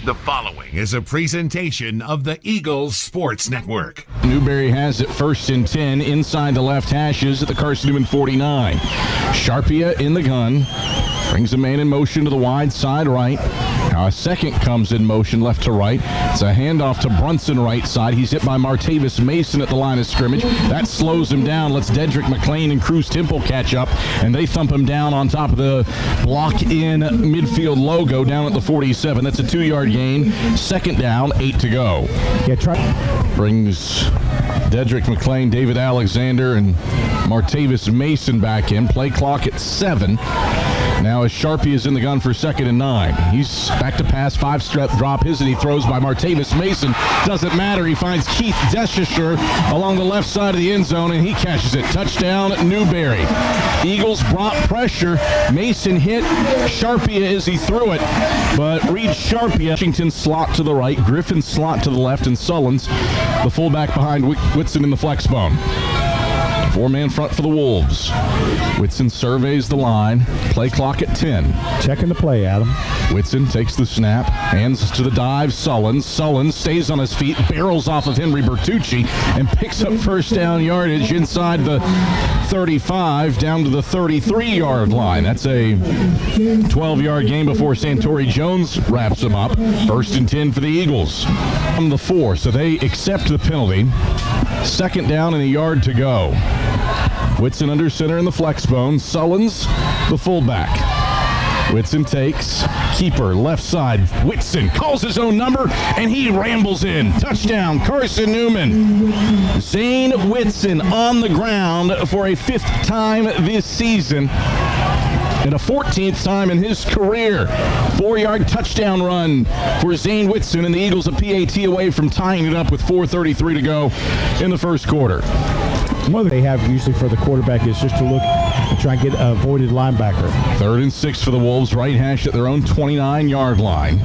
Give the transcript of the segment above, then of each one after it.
The following is a presentation of the Eagles Sports Network. Newberry has it 1st and 10 inside the left hashes at the Carson-Newman 49. Sharpia in the gun. Brings a man in motion to the wide side right. Now a second comes in motion left to right. It's a handoff to Brunson right side. He's hit by Martavis Mason at the line of scrimmage. That slows him down. Lets Dedrick McClain and Cruz Temple catch up, and they thump him down on top of the block-in midfield logo down at the 47. That's a 2-yard gain. 2nd down, 8 to go. Brings Dedrick McClain, David Alexander, and Martavis Mason back in. Play clock at 7. Now as Sharpie is in the gun for 2nd and 9. He's back to pass, 5-step drop. His and he throws by Martavis Mason. Doesn't matter. He finds Keith Deshisher along the left side of the end zone, and he catches it. Touchdown, Newberry. Eagles brought pressure. Mason hit Sharpia as he threw it, but Reed Sharpia, Washington slot to the right, Griffin slot to the left, and Sullins, the fullback behind Whitson in the flex bone. 4-man front for the Wolves. Whitson surveys the line. Play clock at 10. Checking the play, Adam. Whitson takes the snap, hands to the dive, Sullins. Sullins stays on his feet, barrels off of Henry Bertucci, and picks up first down yardage inside the 35 down to the 33-yard line. That's a 12-yard gain before Santori Jones wraps him up. 1st and 10 for the Eagles. From the 4, so they accept the penalty. 2nd down and a yard to go. Whitson under center in the flex bone. Sullins, the fullback. Whitson takes, keeper, left side. Whitson calls his own number, and he rambles in. Touchdown, Carson-Newman. Zane Whitson on the ground for a 5th time this season and a 14th time in his career. 4-yard touchdown run for Zane Whitson, and the Eagles a PAT away from tying it up with 4:33 to go in the first quarter. What they have usually for the quarterback is just to look and try and get a voided linebacker. 3rd and 6 for the Wolves, right hash at their own 29-yard line.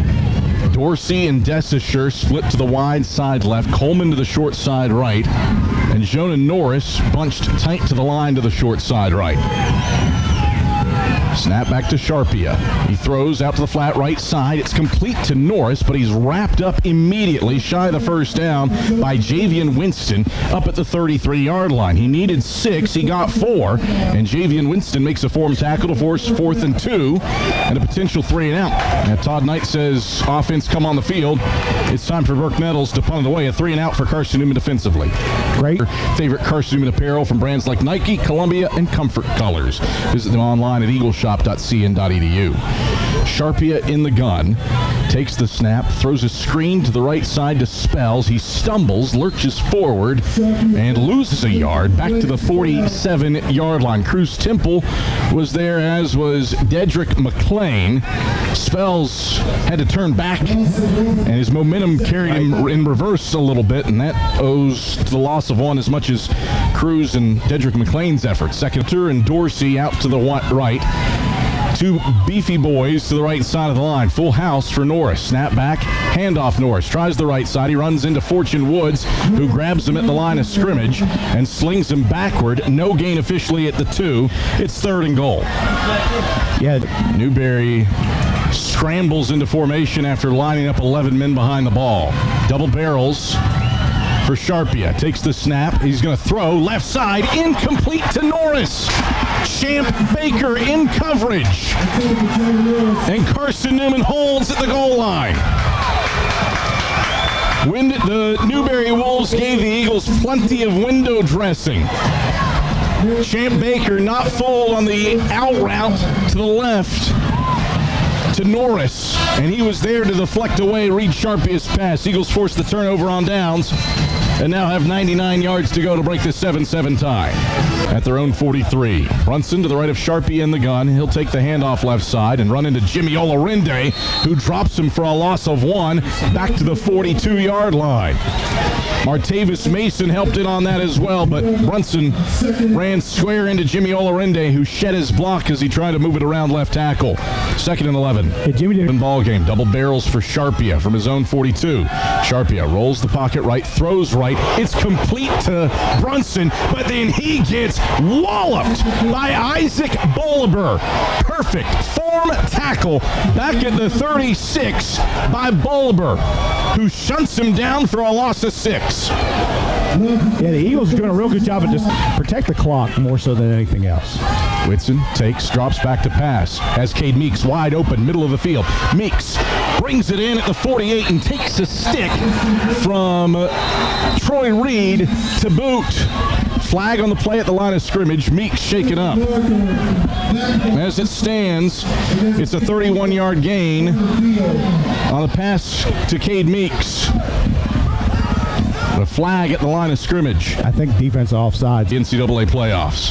Dorsey and Desisher split to the wide side left, Coleman to the short side right, and Jonah Norris bunched tight to the line to the short side right. Snap back to Sharpia. He throws out to the flat right side. It's complete to Norris, but he's wrapped up immediately, shy of the first down, by Javian Winston up at the 33-yard line. He needed 6. He got 4, and Javian Winston makes a form tackle to force 4th and 2 and a potential 3 and out. Now Todd Knight says, offense come on the field. It's time for Burke Nettles to punt it away. A 3 and out for Carson-Newman defensively. Great. Favorite Carson-Newman apparel from brands like Nike, Columbia, and Comfort Colors. Visit them online at eagleshop.cn.edu. Sharpia in the gun, takes the snap, throws a screen to the right side to Spells. He stumbles, lurches forward, and loses a yard back to the 47-yard line. Cruz Temple was there, as was Dedrick McClain. Spells had to turn back, and his momentum carried him in reverse a little bit, and that owes to the loss of one as much as Cruz and Dedrick McClain's efforts. Second tour, and Dorsey out to the right. 2 beefy boys to the right side of the line. Full house for Norris. Snap back, handoff Norris. Tries the right side. He runs into Fortune Woods, who grabs him at the line of scrimmage and slings him backward. No gain officially at the 2. It's 3rd and goal. Yeah. Newberry scrambles into formation after lining up 11 men behind the ball. Double barrels for Sharpia. Takes the snap. He's going to throw left side. Incomplete to Norris. Champ Baker in coverage. And Carson-Newman holds at the goal line. The Newberry Wolves gave the Eagles plenty of window dressing. Champ Baker not fooled on the out route to the left to Norris, and he was there to deflect away Reed Sharpia's pass. Eagles force the turnover on downs and now have 99 yards to go to break the 7-7 tie. At their own 43. Brunson to the right of Sharpie in the gun. He'll take the handoff left side and run into Jimmy Olorinde, who drops him for a loss of 1 back to the 42-yard line. Martavis Mason helped in on that as well, but Brunson ran square into Jimmy Olorinde, who shed his block as he tried to move it around left tackle. 2nd and 11. Hey, Jimmy did. Ball game. Double barrels for Sharpia from his own 42. Sharpia rolls the pocket right, throws right, right. It's complete to Brunson, but then he gets walloped by Isaac Bolivar. Perfect form tackle back at the 36 by Bolivar, who shunts him down for a loss of 6. Yeah, the Eagles are doing a real good job of just protect the clock more so than anything else. Whitson takes, drops back to pass. Has Cade Meeks wide open, middle of the field. Meeks brings it in at the 48 and takes a stick from Troy Reed to boot. Flag on the play at the line of scrimmage. Meeks shaken up. As it stands, it's a 31-yard gain on the pass to Cade Meeks. A flag at the line of scrimmage. I think defense offside. The NCAA playoffs.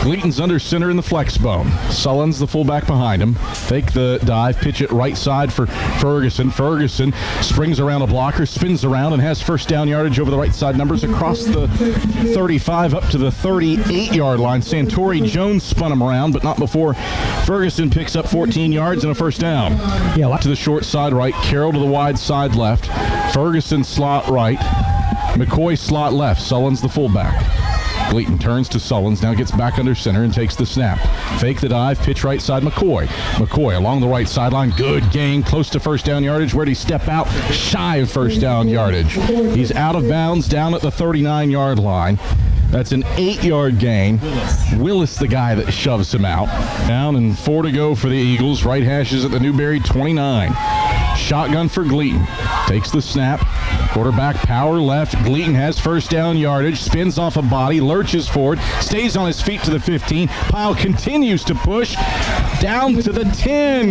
Gleaton's under center in the flex bone. Sullins, the fullback behind him. Fake the dive, pitch it right side for Ferguson. Ferguson springs around a blocker, spins around, and has first down yardage over the right side numbers across the 35 up to the 38-yard line. Santori Jones spun him around, but not before Ferguson picks up 14 yards and a first down. Yeah, to the short side right, Carroll to the wide side left. Ferguson slot right. McCoy slot left. Sullins the fullback. Gleaton turns to Sullins, now gets back under center and takes the snap. Fake the dive, pitch right side McCoy. McCoy along the right sideline, good gain, close to first down yardage. Where'd he step out? Shy of first down yardage. He's out of bounds down at the 39-yard line. That's an 8-yard gain. Willis, the guy that shoves him out. Down and 4 to go for the Eagles. Right hashes at the Newberry 29. Shotgun for Gleaton. Takes the snap. Quarterback power left. Gleaton has first down yardage. Spins off a body. Lurches forward. Stays on his feet to the 15. Pyle continues to push. Down to the 10.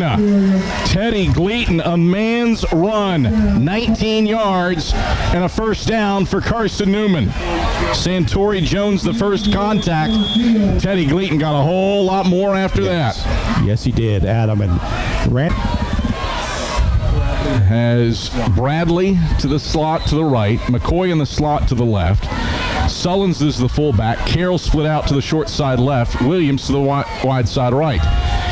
Teddy Gleaton, a man's run. 19 yards and a first down for Carson-Newman. Santori Jones, the first contact. Teddy Gleaton got a whole lot more after that. Yes, he did, Adam. And Rand has Bradley to the slot to the right, McCoy in the slot to the left. Sullins is the fullback. Carroll split out to the short side left. Williams to the wide side right.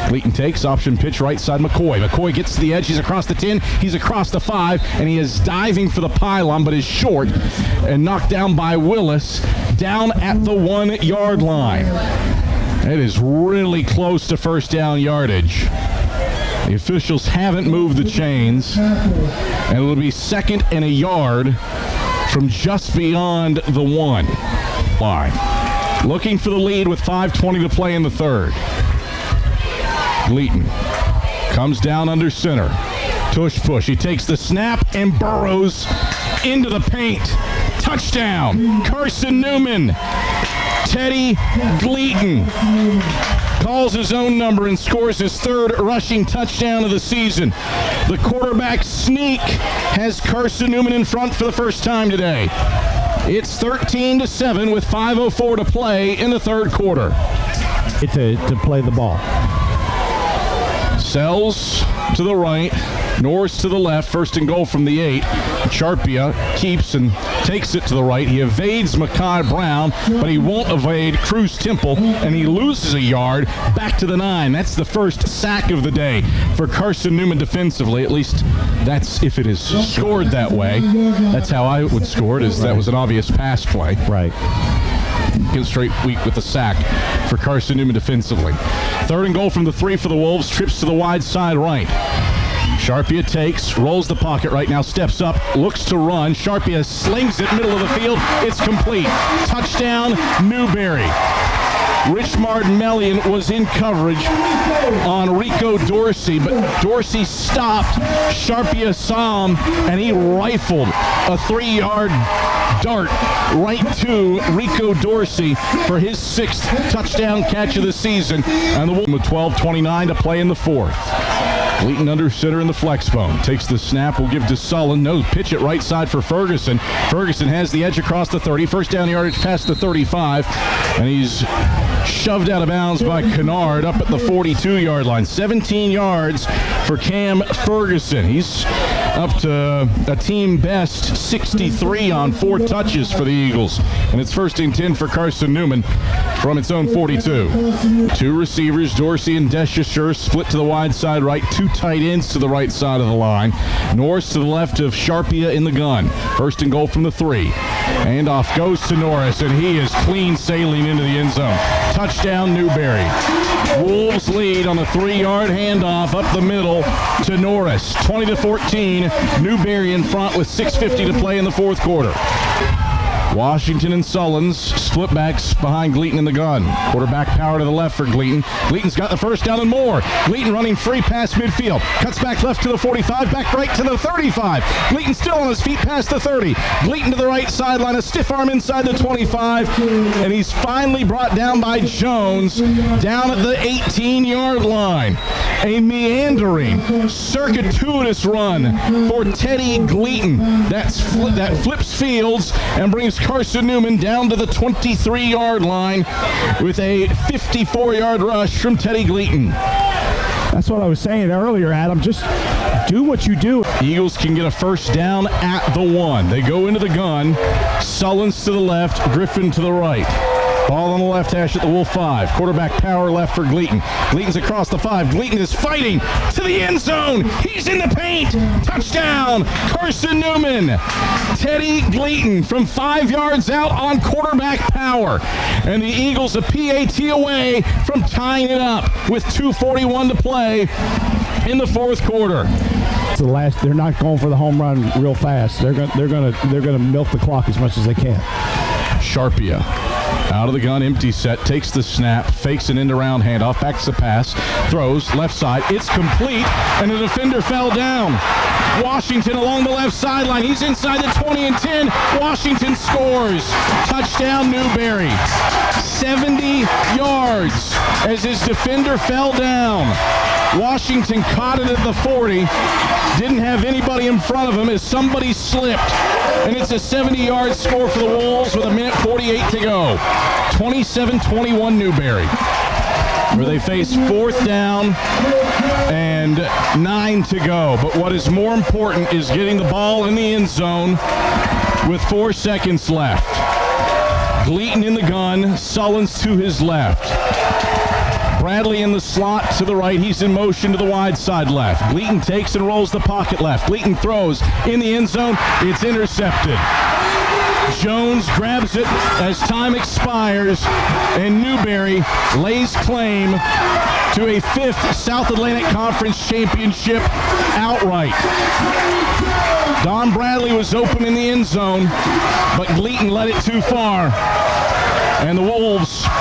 Gleaton takes, option pitch right side McCoy. McCoy gets to the edge. He's across the 10. He's across the 5, and he is diving for the pylon, but is short and knocked down by Willis down at the 1-yard line. It is really close to first down yardage. The officials haven't moved the chains, and it'll be second and a yard from just beyond the 1 line. Looking for the lead with 5:20 to play in the third. Gleaton comes down under center. Tush push. He takes the snap and burrows into the paint. Touchdown, Carson-Newman. Teddy Gleaton calls his own number and scores his third rushing touchdown of the season. The quarterback sneak has Carson-Newman in front for the first time today. It's 13-7 with 5:04 to play in the third quarter. to play the ball. Sells to the right, Norris to the left, first and goal from the 8. Charpia keeps and takes it to the right. He evades Makai Brown, but he won't evade Cruz Temple, and he loses a yard back to the 9. That's the first sack of the day for Carson-Newman defensively. At least that's if it is scored that way. That's how I would score it, is that was an obvious pass play. Right. Straight week with the sack for Carson-Newman defensively. Third and goal from the 3 for the Wolves. Trips to the wide side right. Charpia takes, rolls the pocket right now, steps up, looks to run. Charpia slings it middle of the field. It's complete. Touchdown, Newberry. Richmard Melian was in coverage on Rico Dorsey, but Dorsey stopped. Charpia saw him, and he rifled a 3-yard dart right to Rico Dorsey for his 6th touchdown catch of the season. And the Wolves with 12:29 to play in the 4th. Gleaton under center in the flex bone. Takes the snap, will give to Sullen. No, pitch it right side for Ferguson. Ferguson has the edge across the 30. First down yardage past the 35. And he's shoved out of bounds by Kennard up at the 42-yard line. 17 yards for Cam Ferguson. He's up to a team best 63 on 4 touches for the Eagles. And it's 1st and 10 for Carson-Newman from its own 42. 2 receivers, Dorsey and Deschamps, split to the wide side right. 2 tight ends to the right side of the line. Norris to the left of Sharpia in the gun. 1st and goal from the 3. Handoff goes to Norris, and he is clean sailing into the end zone. Touchdown, Newberry. Wolves lead on a 3-yard handoff up the middle to Norris. 20-14. Newberry in front with 6:50 to play in the 4th quarter. Washington and Sullins, split backs behind Gleaton in the gun. Quarterback power to the left for Gleaton. Gleaton's got the first down and more. Gleaton running free past midfield. Cuts back left to the 45, back right to the 35. Gleaton still on his feet past the 30. Gleaton to the right sideline, a stiff arm inside the 25, and he's finally brought down by Jones down at the 18-yard line. A meandering, circuitous run for Teddy Gleaton. That flips fields and brings Carson-Newman down to the 23-yard line with a 54-yard rush from Teddy Gleaton. That's what I was saying earlier, Adam. Just do what you do. Eagles can get a first down at the 1. They go into the gun. Sullins to the left, Griffin to the right. Ball on the left hash at the Wolf 5. Quarterback power left for Gleaton. Gleaton's across the 5. Gleaton is fighting to the end zone. He's in the paint. Touchdown, Carson-Newman. Teddy Gleaton from 5 yards out on quarterback power. And the Eagles a PAT away from tying it up with 2:41 to play in the 4th quarter. It's the last. They're not going for the home run real fast. They're gonna milk the clock as much as they can. Sharpia out of the gun, empty set, takes the snap, fakes an end-around handoff, backs the pass, throws left side. It's complete, and the defender fell down. Washington along the left sideline. He's inside the 20 and 10. Washington scores. Touchdown, Newberry. 70 yards as his defender fell down. Washington caught it at the 40. Didn't have anybody in front of him as somebody slipped. And it's a 70-yard score for the Wolves with 1:48 to go. 27-21 Newberry, where they face 4th down and 9 to go. But what is more important is getting the ball in the end zone with 4 seconds left. Gleaton in the gun, Sullins to his left. Bradley in the slot to the right. He's in motion to the wide side left. Gleaton takes and rolls the pocket left. Gleaton throws in the end zone. It's intercepted. Jones grabs it as time expires, and Newberry lays claim to a 5th South Atlantic Conference championship outright. Don Bradley was open in the end zone, but Gleaton led it too far. And the Wolves